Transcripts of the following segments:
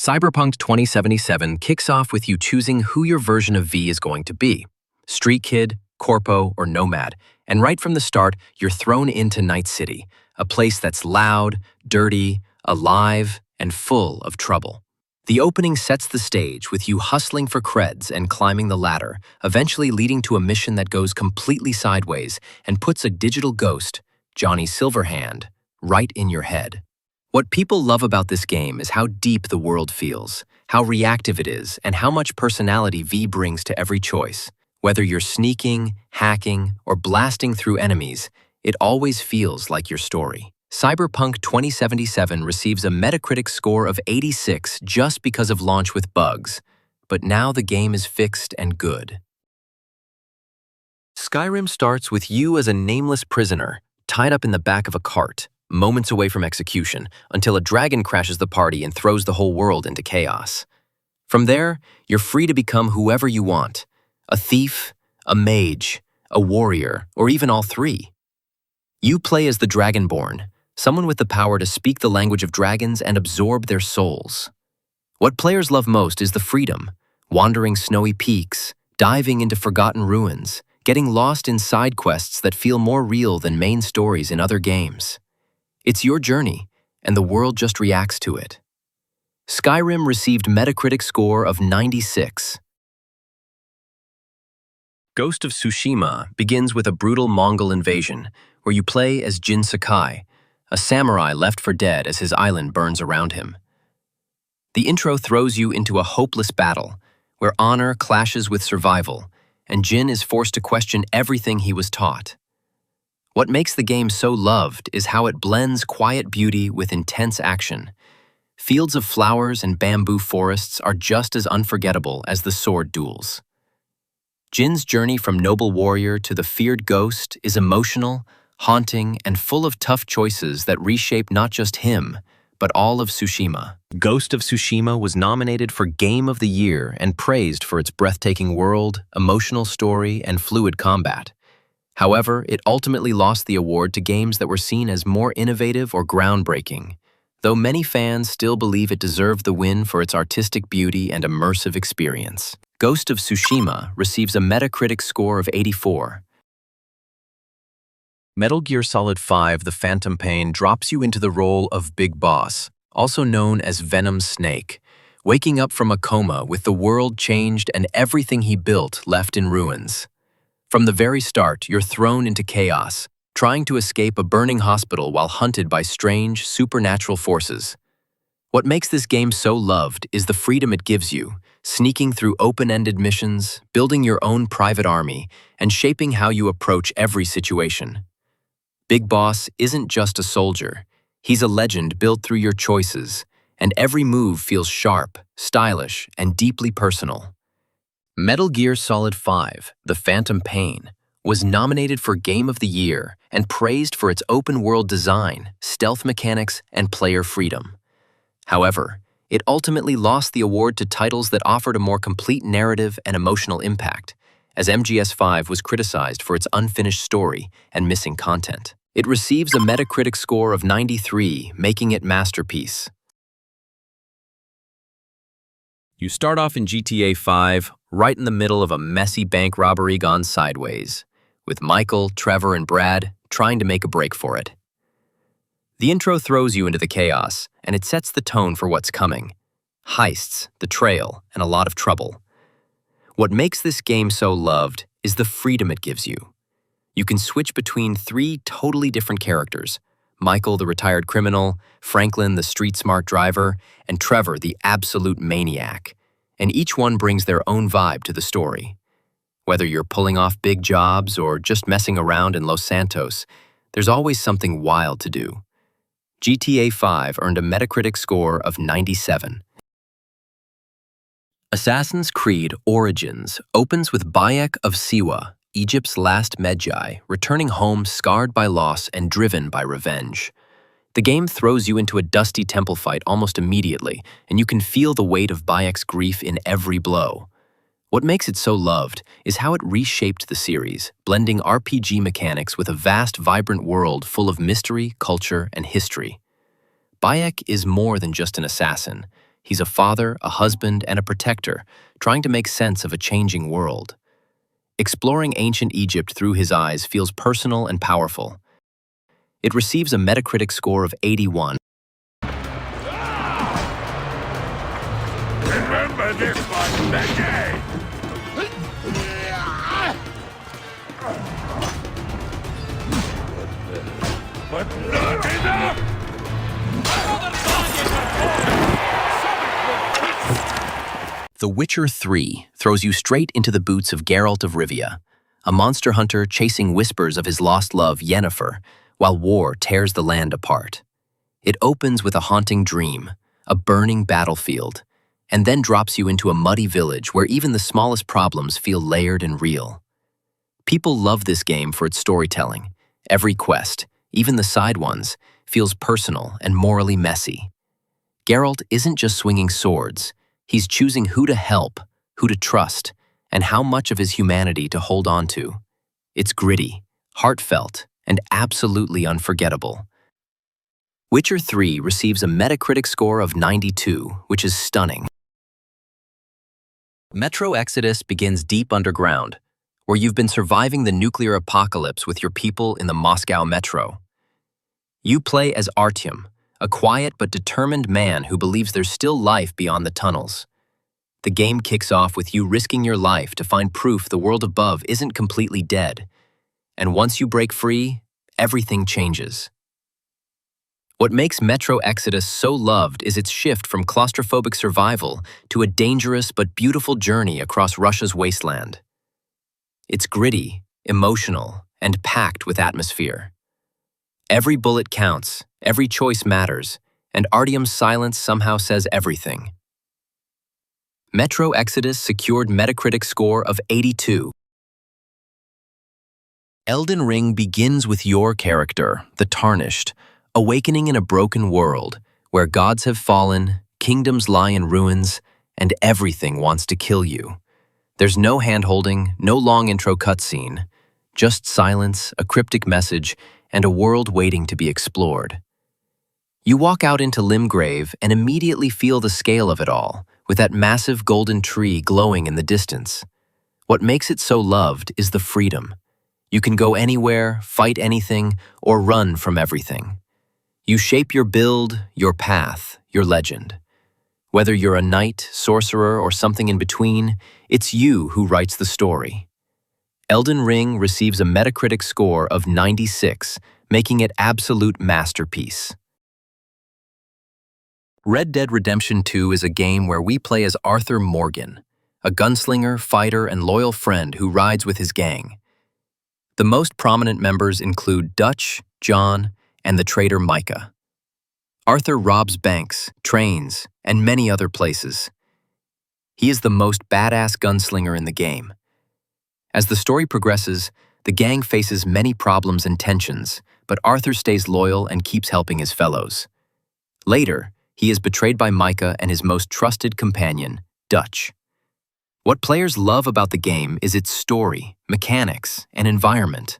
Cyberpunk 2077 kicks off with you choosing who your version of V is going to be: Street Kid, Corpo, or Nomad. And right from the start, you're thrown into Night City, a place that's loud, dirty, alive, and full of trouble. The opening sets the stage with you hustling for creds and climbing the ladder, eventually leading to a mission that goes completely sideways and puts a digital ghost, Johnny Silverhand, right in your head. What people love about this game is how deep the world feels, how reactive it is, and how much personality V brings to every choice. Whether you're sneaking, hacking, or blasting through enemies, it always feels like your story. Cyberpunk 2077 receives a Metacritic score of 86 just because of launch with bugs, but now the game is fixed and good. Skyrim starts with you as a nameless prisoner, tied up in the back of a cart, moments away from execution, until a dragon crashes the party and throws the whole world into chaos. From there, you're free to become whoever you want: a thief, a mage, a warrior, or even all three. You play as the Dragonborn, someone with the power to speak the language of dragons and absorb their souls. What players love most is the freedom: wandering snowy peaks, diving into forgotten ruins, getting lost in side quests that feel more real than main stories in other games. It's your journey, and the world just reacts to it. Skyrim received Metacritic score of 96. Ghost of Tsushima begins with a brutal Mongol invasion, where you play as Jin Sakai, a samurai left for dead as his island burns around him. The intro throws you into a hopeless battle, where honor clashes with survival, and Jin is forced to question everything he was taught. What makes the game so loved is how it blends quiet beauty with intense action. Fields of flowers and bamboo forests are just as unforgettable as the sword duels. Jin's journey from noble warrior to the feared ghost is emotional, haunting, and full of tough choices that reshape not just him, but all of Tsushima. Ghost of Tsushima was nominated for Game of the Year and praised for its breathtaking world, emotional story, and fluid combat. However, it ultimately lost the award to games that were seen as more innovative or groundbreaking, though many fans still believe it deserved the win for its artistic beauty and immersive experience. Ghost of Tsushima receives a Metacritic score of 84. Metal Gear Solid 5: The Phantom Pain drops you into the role of Big Boss, also known as Venom Snake, waking up from a coma with the world changed and everything he built left in ruins. From the very start, you're thrown into chaos, trying to escape a burning hospital while hunted by strange, supernatural forces. What makes this game so loved is the freedom it gives you, sneaking through open-ended missions, building your own private army, and shaping how you approach every situation. Big Boss isn't just a soldier. He's a legend built through your choices, and every move feels sharp, stylish, and deeply personal. Metal Gear Solid 5: The Phantom Pain was nominated for Game of the Year and praised for its open-world design, stealth mechanics, and player freedom. However, it ultimately lost the award to titles that offered a more complete narrative and emotional impact, as MGS5 was criticized for its unfinished story and missing content. It receives a Metacritic score of 93, making it masterpiece. You start off in GTA 5, right in the middle of a messy bank robbery gone sideways, with Michael, Trevor, and Brad trying to make a break for it. The intro throws you into the chaos, and it sets the tone for what's coming: heists, the trail, and a lot of trouble. What makes this game so loved is the freedom it gives you. You can switch between three totally different characters: Michael, the retired criminal, Franklin, the street-smart driver, and Trevor, the absolute maniac. And each one brings their own vibe to the story. Whether you're pulling off big jobs or just messing around in Los Santos, there's always something wild to do. GTA 5 earned a Metacritic score of 97. Assassin's Creed Origins opens with Bayek of Siwa, Egypt's last Medjay, returning home scarred by loss and driven by revenge. The game throws you into a dusty temple fight almost immediately, and you can feel the weight of Bayek's grief in every blow. What makes it so loved is how it reshaped the series, blending RPG mechanics with a vast, vibrant world full of mystery, culture, and history. Bayek is more than just an assassin. He's a father, a husband, and a protector, trying to make sense of a changing world. Exploring ancient Egypt through his eyes feels personal and powerful. It receives a Metacritic score of 81. Remember this one, Becky! But not enough! The Witcher 3 throws you straight into the boots of Geralt of Rivia, a monster hunter chasing whispers of his lost love Yennefer, while war tears the land apart. It opens with a haunting dream, a burning battlefield, and then drops you into a muddy village where even the smallest problems feel layered and real. People love this game for its storytelling. Every quest, even the side ones, feels personal and morally messy. Geralt isn't just swinging swords, he's choosing who to help, who to trust, and how much of his humanity to hold on to. It's gritty, heartfelt, and absolutely unforgettable. Witcher 3 receives a Metacritic score of 92, which is stunning. Metro Exodus begins deep underground, where you've been surviving the nuclear apocalypse with your people in the Moscow metro. You play as Artyom, a quiet but determined man who believes there's still life beyond the tunnels. The game kicks off with you risking your life to find proof the world above isn't completely dead. And once you break free, everything changes. What makes Metro Exodus so loved is its shift from claustrophobic survival to a dangerous but beautiful journey across Russia's wasteland. It's gritty, emotional, and packed with atmosphere. Every bullet counts, every choice matters, and Artyom's silence somehow says everything. Metro Exodus secured Metacritic score of 82. Elden Ring begins with your character, the Tarnished, awakening in a broken world where gods have fallen, kingdoms lie in ruins, and everything wants to kill you. There's no hand-holding, no long intro cutscene, just silence, a cryptic message, and a world waiting to be explored. You walk out into Limgrave and immediately feel the scale of it all, with that massive golden tree glowing in the distance. What makes it so loved is the freedom. You can go anywhere, fight anything, or run from everything. You shape your build, your path, your legend. Whether you're a knight, sorcerer, or something in between, it's you who writes the story. Elden Ring receives a Metacritic score of 96, making it absolute masterpiece. Red Dead Redemption 2 is a game where we play as Arthur Morgan, a gunslinger, fighter, and loyal friend who rides with his gang. The most prominent members include Dutch, John, and the traitor Micah. Arthur robs banks, trains, and many other places. He is the most badass gunslinger in the game. As the story progresses, the gang faces many problems and tensions, but Arthur stays loyal and keeps helping his fellows. Later, he is betrayed by Micah and his most trusted companion, Dutch. What players love about the game is its story, mechanics, and environment.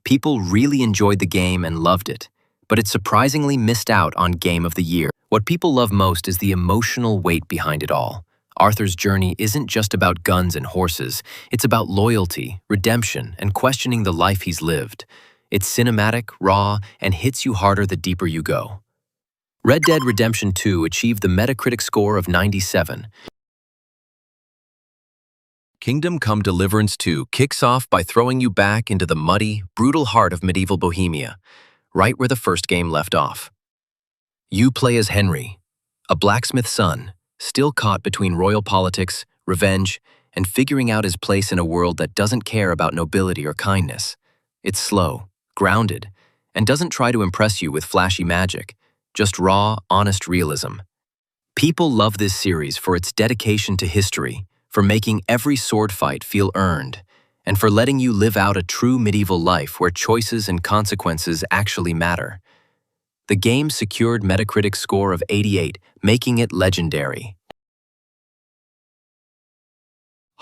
People really enjoyed the game and loved it, but it surprisingly missed out on Game of the Year. What people love most is the emotional weight behind it all. Arthur's journey isn't just about guns and horses, it's about loyalty, redemption, and questioning the life he's lived. It's cinematic, raw, and hits you harder the deeper you go. Red Dead Redemption 2 achieved the Metacritic score of 97. Kingdom Come Deliverance 2 kicks off by throwing you back into the muddy, brutal heart of medieval Bohemia, right where the first game left off. You play as Henry, a blacksmith's son, still caught between royal politics, revenge, and figuring out his place in a world that doesn't care about nobility or kindness. It's slow, grounded, and doesn't try to impress you with flashy magic, just raw, honest realism. People love this series for its dedication to history, for making every sword fight feel earned, and for letting you live out a true medieval life where choices and consequences actually matter. The game secured Metacritic score of 88, making it legendary.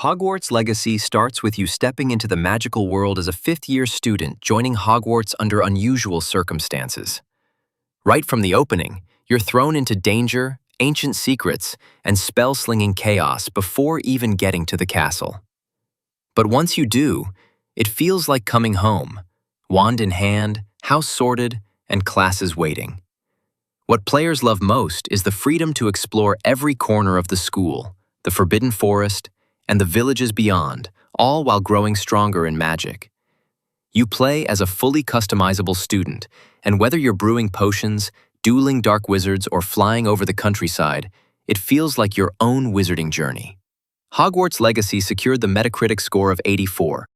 Hogwarts Legacy starts with you stepping into the magical world as a fifth-year student joining Hogwarts under unusual circumstances. Right from the opening, you're thrown into danger, ancient secrets, and spell-slinging chaos before even getting to the castle. But once you do, it feels like coming home, wand in hand, house sorted, and classes waiting. What players love most is the freedom to explore every corner of the school, the Forbidden Forest, and the villages beyond, all while growing stronger in magic. You play as a fully customizable student, and whether you're brewing potions, dueling dark wizards, or flying over the countryside, it feels like your own wizarding journey. Hogwarts Legacy secured the Metacritic score of 84,